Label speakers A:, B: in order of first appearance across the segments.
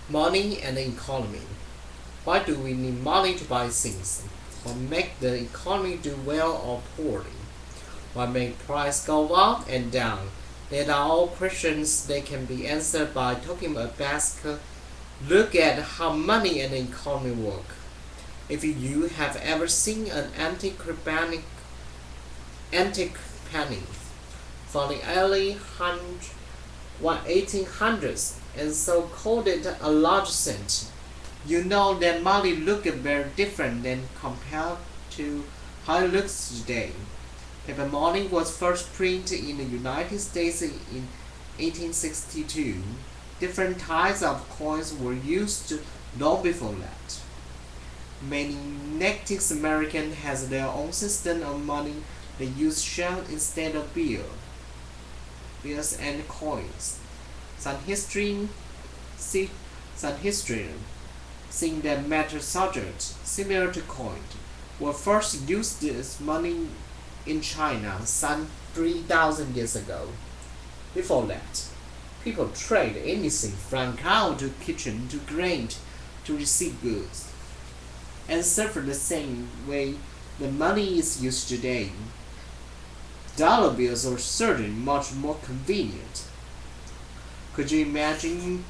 A: Money and the economy. Why do we need money to buy things? What make the economy do well or poorly? What make price go up and down? These are all questions that can be answered by talking about basic look at how money and the economy work. If you have ever seen an antique penny from the early 1800s and so called it a large cent, you know that money looked very different than compared to how it looks today. Paper money was first printed in the United States in 1862. Different types of coins were used long before that. Many Native Americans has their own system of money. They use shells instead of bills and coins. Some historians think that metal subjects, similar to coins, were first used as money in China some 3,000 years ago. Before that, people trade anything from cow to kitchen to grain to receive goods, and serve the same way the money is used today. Dollar bills are certainly much more convenient. Could you imagine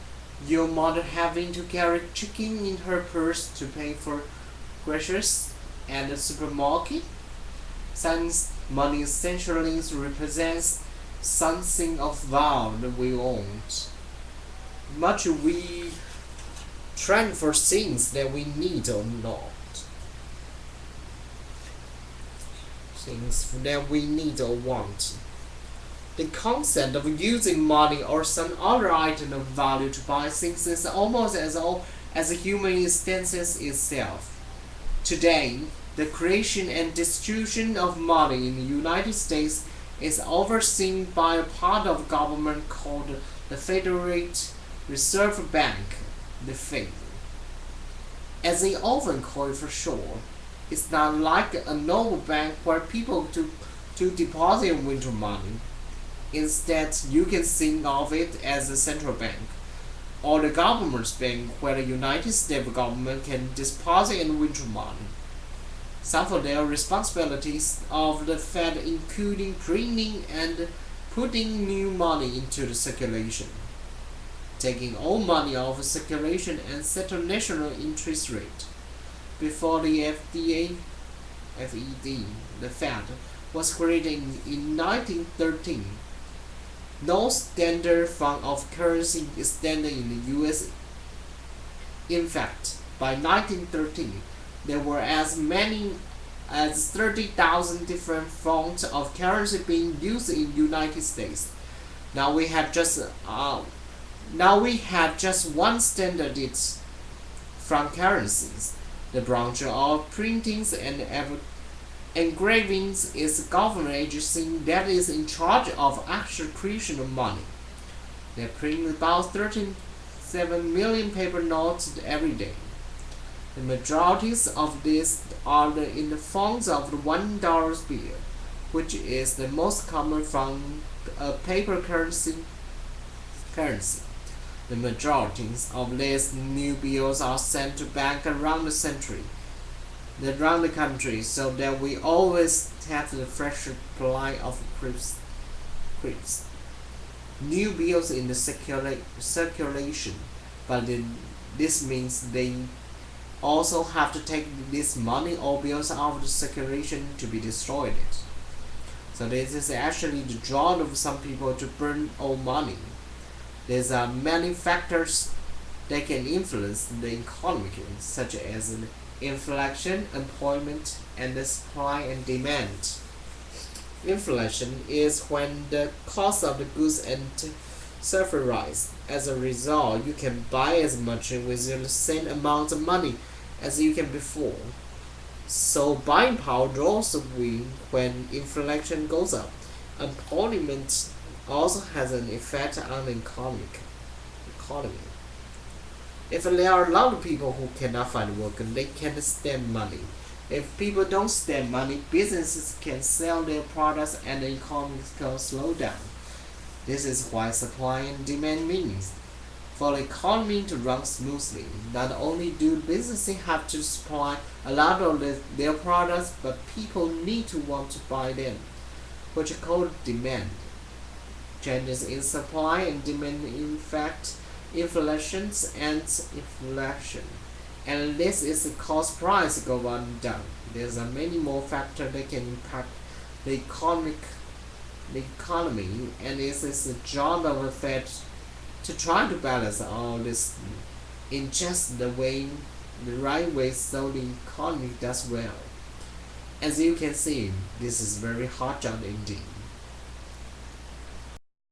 A: your mother having to carry chicken in her purse to pay for groceries at the supermarket? Since money essentially represents something of value that we own, much we trade for things that we need or not. Things that we need or want. The concept of using money or some other item of value to buy things is almost as old as the human existence itself. Today, the creation and distribution of money in the United States is overseen by a part of government called the Federal Reserve Bank, the Fed. As they often call it for short, it's not like a normal bank where people to deposit and withdraw money. Instead, you can think of it as a central bank, or the government's bank where the United States government can deposit and withdraw money. Some of their responsibilities of the Fed including printing and putting new money into the circulation, taking old money off circulation and set a national interest rate. Before the FED, the Fed, was created in 1913, no standard form of currency existed in the U.S. In fact, by 1913, there were as many as 30,000 different forms of currency being used in the United States. Now we have just one standard from currencies. The branch of printings and engravings is a government agency that is in charge of actual creation of money. They print about 37 million paper notes every day. The majority of these are in the forms of the $1 bill, which is the most common form of paper currency. The majority of these new bills are sent to banks around the country, so that we always have the fresh supply of crisps. New bills in the circulation, but this means they also have to take this money or bills out of the circulation to be destroyed. So this is actually the draw of some people to burn old money. There are many factors that can influence the economy, such as inflation, employment, and the supply and demand. Inflation is when the cost of the goods and services rise. As a result, you can buy as much with the same amount of money as you can before. So buying power drops when inflation goes up. Employment also has an effect on the economy. If there are a lot of people who cannot find work, they can't spend money. If people don't spend money, businesses can sell their products and the economy can slow down. This is why supply and demand means For the economy to run smoothly, not only do businesses have to supply a lot of their products, but people need to want to buy them, which is called demand. Changes in supply and demand affect inflation and inflation, and this is the cause price go on and down. There's many more factors that can impact the economy, and it is the job of the Fed to try to balance all this in just the right way so the economy does well. As you can see, this is very hot job indeed.